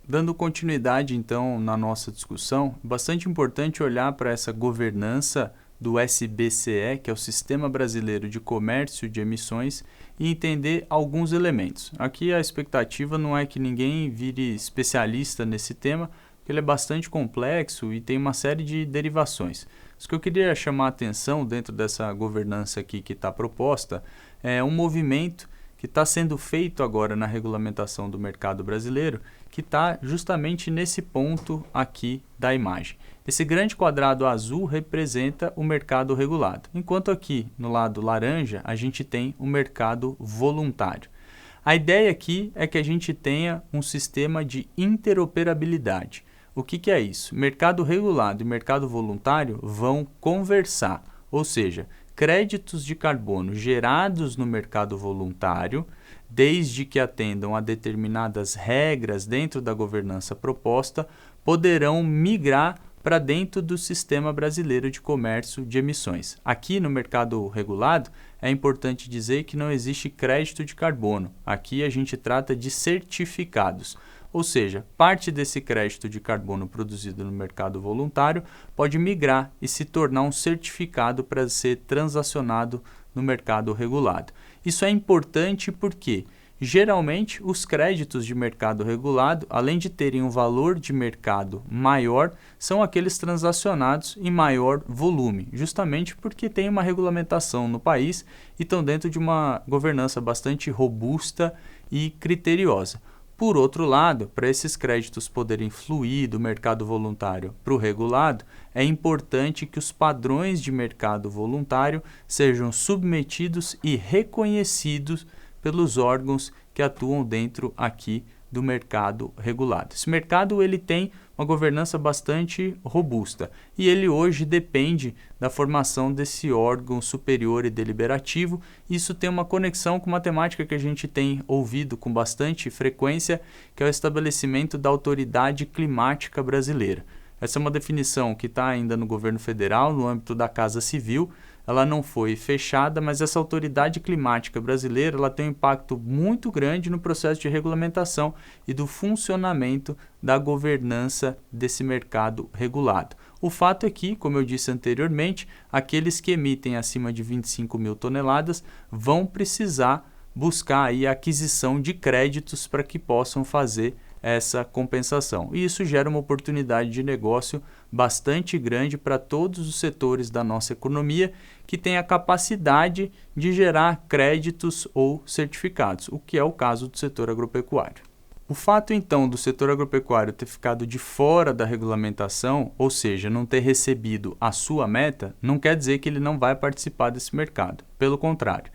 Dando continuidade, então, na nossa discussão, é bastante importante olhar para essa governança do SBCE, que é o Sistema Brasileiro de Comércio de Emissões, e entender alguns elementos. Aqui a expectativa não é que ninguém vire especialista nesse tema, porque ele é bastante complexo e tem uma série de derivações. O que eu queria chamar a atenção dentro dessa governança aqui que está proposta é um movimento que está sendo feito agora na regulamentação do mercado brasileiro, que está justamente nesse ponto aqui da imagem. Esse grande quadrado azul representa o mercado regulado, enquanto aqui no lado laranja a gente tem o mercado voluntário. A ideia aqui é que a gente tenha um sistema de interoperabilidade. O que é isso? Mercado regulado e mercado voluntário vão conversar, ou seja, créditos de carbono gerados no mercado voluntário, desde que atendam a determinadas regras dentro da governança proposta, poderão migrar para dentro do Sistema Brasileiro de Comércio de Emissões. Aqui no mercado regulado, é importante dizer que não existe crédito de carbono. Aqui a gente trata de certificados. Ou seja, parte desse crédito de carbono produzido no mercado voluntário pode migrar e se tornar um certificado para ser transacionado no mercado regulado. Isso é importante porque, geralmente, os créditos de mercado regulado, além de terem um valor de mercado maior, são aqueles transacionados em maior volume, justamente porque tem uma regulamentação no país e estão dentro de uma governança bastante robusta e criteriosa. Por outro lado, para esses créditos poderem fluir do mercado voluntário para o regulado, é importante que os padrões de mercado voluntário sejam submetidos e reconhecidos pelos órgãos que atuam dentro aqui do mercado regulado. Esse mercado ele tem uma governança bastante robusta e ele hoje depende da formação desse órgão superior e deliberativo. Isso tem uma conexão com uma temática que a gente tem ouvido com bastante frequência, que é o estabelecimento da Autoridade Climática Brasileira. Essa é uma definição que está ainda no governo federal, no âmbito da Casa Civil. Ela não foi fechada, mas essa autoridade climática brasileira ela tem um impacto muito grande no processo de regulamentação e do funcionamento da governança desse mercado regulado. O fato é que, como eu disse anteriormente, aqueles que emitem acima de 25 mil toneladas vão precisar buscar aí a aquisição de créditos para que possam fazer essa compensação. E isso gera uma oportunidade de negócio bastante grande para todos os setores da nossa economia que têm a capacidade de gerar créditos ou certificados, o que é o caso do setor agropecuário. O fato, então, do setor agropecuário ter ficado de fora da regulamentação, ou seja, não ter recebido a sua meta, não quer dizer que ele não vai participar desse mercado. Pelo contrário.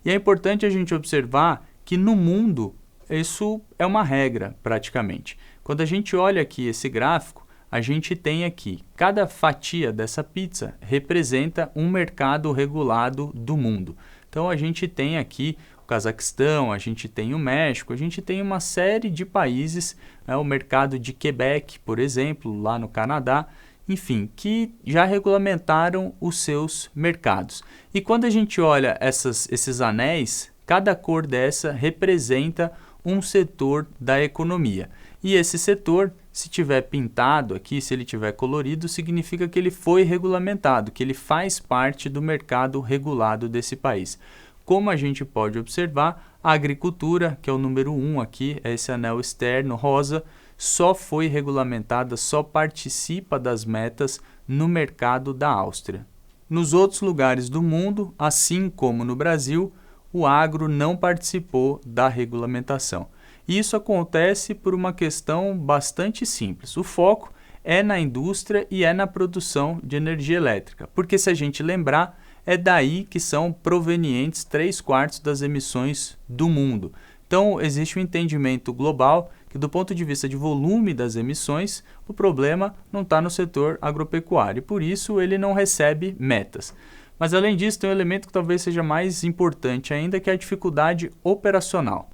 E é importante a gente observar que no mundo isso é uma regra, praticamente. Quando a gente olha aqui esse gráfico, a gente tem aqui, cada fatia dessa pizza representa um mercado regulado do mundo. Então, a gente tem aqui o Cazaquistão, a gente tem o México, a gente tem uma série de países, o mercado de Quebec, por exemplo, lá no Canadá, enfim, que já regulamentaram os seus mercados. E quando a gente olha esses anéis, cada cor dessa representa um setor da economia. E esse setor, se tiver pintado aqui, se ele tiver colorido, significa que ele foi regulamentado, que ele faz parte do mercado regulado desse país. Como a gente pode observar, a agricultura, que é o número 1 aqui, é esse anel externo rosa, só foi regulamentada, só participa das metas no mercado da Áustria. Nos outros lugares do mundo, assim como no Brasil, o agro não participou da regulamentação. E isso acontece por uma questão bastante simples. O foco é na indústria e é na produção de energia elétrica, porque se a gente lembrar, é daí que são provenientes 3/4 das emissões do mundo. Então, existe um entendimento global que, do ponto de vista de volume das emissões, o problema não está no setor agropecuário e, por isso, ele não recebe metas. Mas, além disso, tem um elemento que talvez seja mais importante ainda, que é a dificuldade operacional.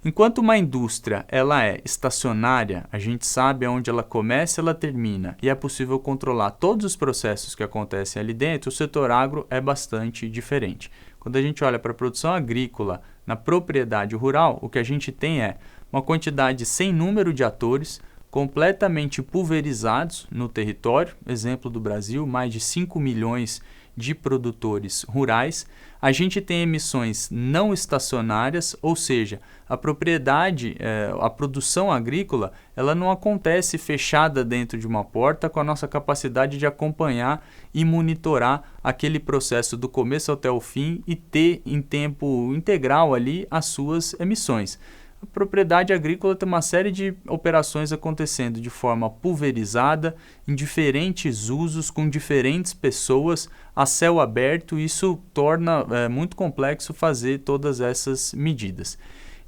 Enquanto uma indústria ela é estacionária, a gente sabe aonde ela começa e ela termina, e é possível controlar todos os processos que acontecem ali dentro, o setor agro é bastante diferente. Quando a gente olha para a produção agrícola Na propriedade rural, o que a gente tem é uma quantidade sem número de atores, completamente pulverizados no território, exemplo do Brasil, mais de 5 milhões de produtores rurais. A gente tem emissões não estacionárias, ou seja, a propriedade, a produção agrícola, ela não acontece fechada dentro de uma porta com a nossa capacidade de acompanhar e monitorar aquele processo do começo até o fim e ter em tempo integral ali as suas emissões. A propriedade agrícola tem uma série de operações acontecendo de forma pulverizada, em diferentes usos, com diferentes pessoas, a céu aberto. Isso torna muito complexo fazer todas essas medidas.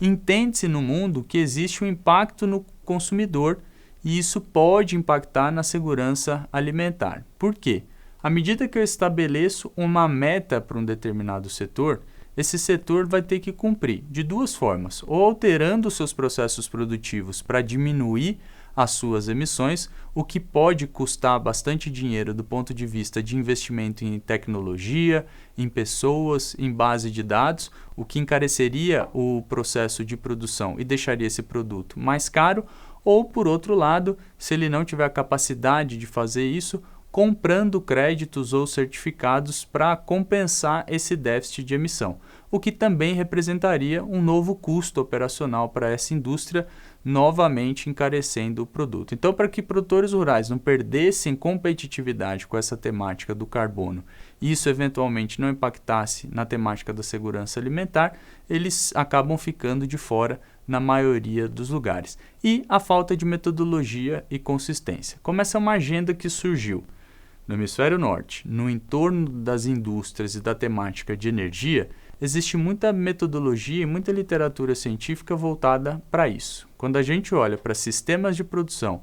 Entende-se no mundo que existe um impacto no consumidor e isso pode impactar na segurança alimentar. Por quê? À medida que eu estabeleço uma meta para um determinado setor, esse setor vai ter que cumprir de duas formas, ou alterando seus processos produtivos para diminuir as suas emissões, o que pode custar bastante dinheiro do ponto de vista de investimento em tecnologia, em pessoas, em base de dados, o que encareceria o processo de produção e deixaria esse produto mais caro, ou por outro lado, se ele não tiver a capacidade de fazer isso, comprando créditos ou certificados para compensar esse déficit de emissão, o que também representaria um novo custo operacional para essa indústria, novamente encarecendo o produto. Então, para que produtores rurais não perdessem competitividade com essa temática do carbono e isso eventualmente não impactasse na temática da segurança alimentar, eles acabam ficando de fora na maioria dos lugares. E a falta de metodologia e consistência. Como essa é uma agenda que surgiu no hemisfério norte, no entorno das indústrias e da temática de energia, existe muita metodologia e muita literatura científica voltada para isso. Quando a gente olha para sistemas de produção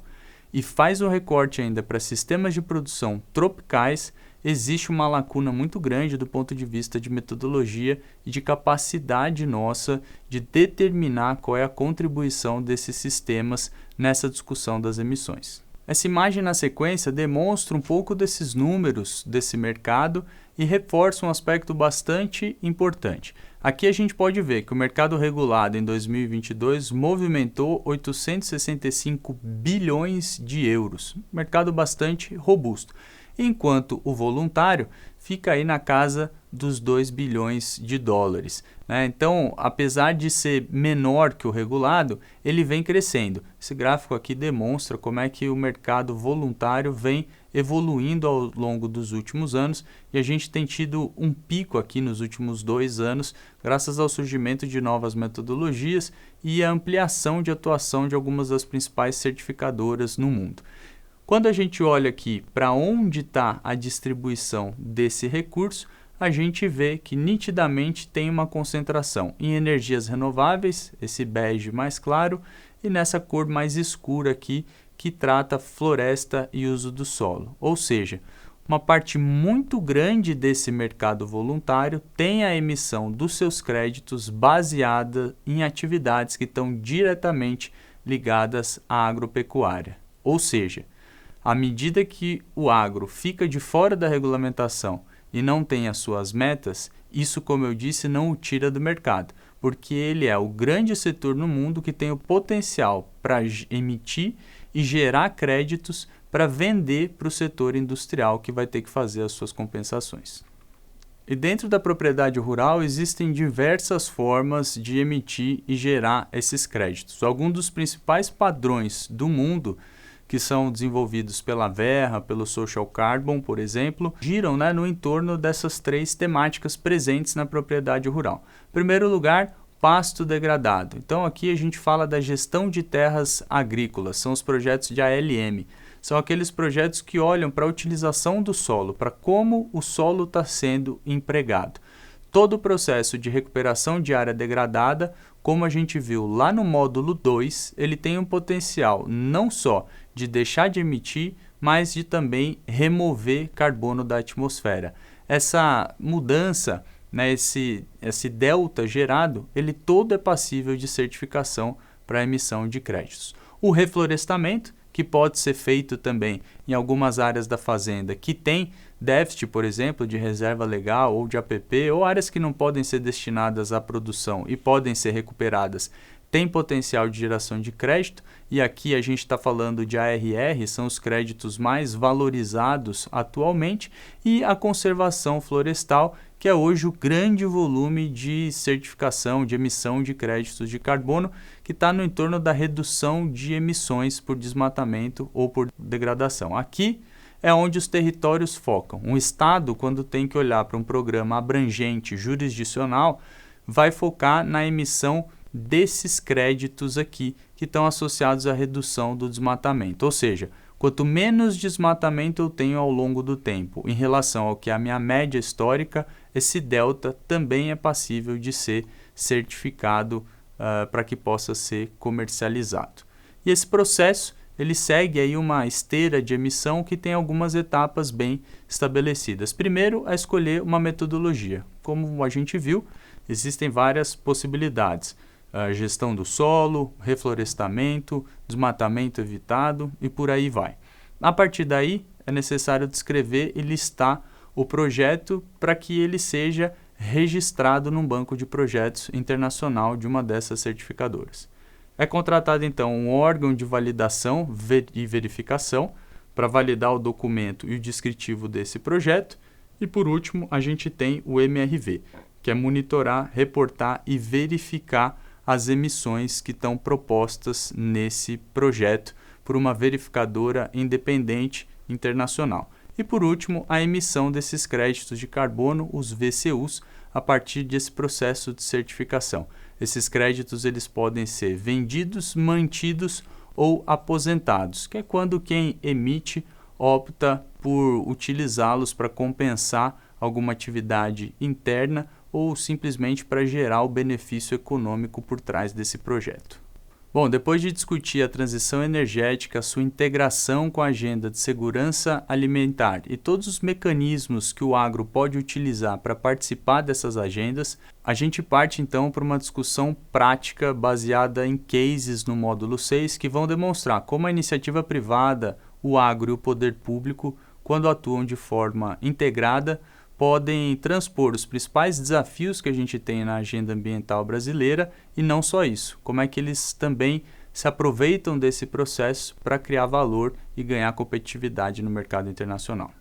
e faz um recorte ainda para sistemas de produção tropicais, existe uma lacuna muito grande do ponto de vista de metodologia e de capacidade nossa de determinar qual é a contribuição desses sistemas nessa discussão das emissões. Essa imagem na sequência demonstra um pouco desses números desse mercado e reforça um aspecto bastante importante. Aqui a gente pode ver que o mercado regulado em 2022 movimentou 865 bilhões de euros, mercado bastante robusto, enquanto o voluntário fica aí na casa dos 2 bilhões de dólares. Então, apesar de ser menor que o regulado, ele vem crescendo. Esse gráfico aqui demonstra como é que o mercado voluntário vem evoluindo ao longo dos últimos anos e a gente tem tido um pico aqui nos últimos 2 anos, graças ao surgimento de novas metodologias e a ampliação de atuação de algumas das principais certificadoras no mundo. Quando a gente olha aqui para onde está a distribuição desse recurso, a gente vê que nitidamente tem uma concentração em energias renováveis, esse bege mais claro, e nessa cor mais escura aqui, que trata floresta e uso do solo. Ou seja, uma parte muito grande desse mercado voluntário tem a emissão dos seus créditos baseada em atividades que estão diretamente ligadas à agropecuária. Ou seja, à medida que o agro fica de fora da regulamentação e não tem as suas metas, isso, como eu disse, não o tira do mercado, porque ele é o grande setor no mundo que tem o potencial para emitir e gerar créditos para vender para o setor industrial que vai ter que fazer as suas compensações. E dentro da propriedade rural existem diversas formas de emitir e gerar esses créditos. Alguns dos principais padrões do mundo que são desenvolvidos pela Verra, pelo Social Carbon, por exemplo, giram no entorno dessas 3 temáticas presentes na propriedade rural. Em primeiro lugar, pasto degradado. Então aqui a gente fala da gestão de terras agrícolas, são os projetos de ALM. São aqueles projetos que olham para a utilização do solo, para como o solo está sendo empregado. Todo o processo de recuperação de área degradada, como a gente viu lá no módulo 2, ele tem um potencial não só de deixar de emitir, mas de também remover carbono da atmosfera. Essa mudança, esse delta gerado, ele todo é passível de certificação para emissão de créditos. O reflorestamento, que pode ser feito também em algumas áreas da fazenda que tem déficit, por exemplo, de reserva legal ou de APP, ou áreas que não podem ser destinadas à produção e podem ser recuperadas, tem potencial de geração de crédito, e aqui a gente está falando de ARR, são os créditos mais valorizados atualmente, e a conservação florestal, que é hoje o grande volume de certificação, de emissão de créditos de carbono, que está no entorno da redução de emissões por desmatamento ou por degradação. Aqui é onde os territórios focam. Um estado, quando tem que olhar para um programa abrangente, jurisdicional, vai focar na emissão desses créditos aqui, que estão associados à redução do desmatamento. Ou seja, quanto menos desmatamento eu tenho ao longo do tempo em relação ao que é a minha média histórica, esse delta também é passível de ser certificado para que possa ser comercializado. E esse processo ele segue aí uma esteira de emissão que tem algumas etapas bem estabelecidas. Primeiro, é escolher uma metodologia. Como a gente viu, existem várias possibilidades. A gestão do solo, reflorestamento, desmatamento evitado e por aí vai. A partir daí, é necessário descrever e listar o projeto para que ele seja registrado num banco de projetos internacional de uma dessas certificadoras. É contratado, então, um órgão de validação e verificação para validar o documento e o descritivo desse projeto. E, por último, a gente tem o MRV, que é monitorar, reportar e verificar as emissões que estão propostas nesse projeto por uma verificadora independente internacional. E, por último, a emissão desses créditos de carbono, os VCUs, a partir desse processo de certificação. Esses créditos eles podem ser vendidos, mantidos ou aposentados, que é quando quem emite opta por utilizá-los para compensar alguma atividade interna ou simplesmente para gerar o benefício econômico por trás desse projeto. Bom, depois de discutir a transição energética, sua integração com a agenda de segurança alimentar e todos os mecanismos que o agro pode utilizar para participar dessas agendas, a gente parte então para uma discussão prática baseada em cases no módulo 6 que vão demonstrar como a iniciativa privada, o agro e o poder público, quando atuam de forma integrada, podem transpor os principais desafios que a gente tem na agenda ambiental brasileira e não só isso, como é que eles também se aproveitam desse processo para criar valor e ganhar competitividade no mercado internacional.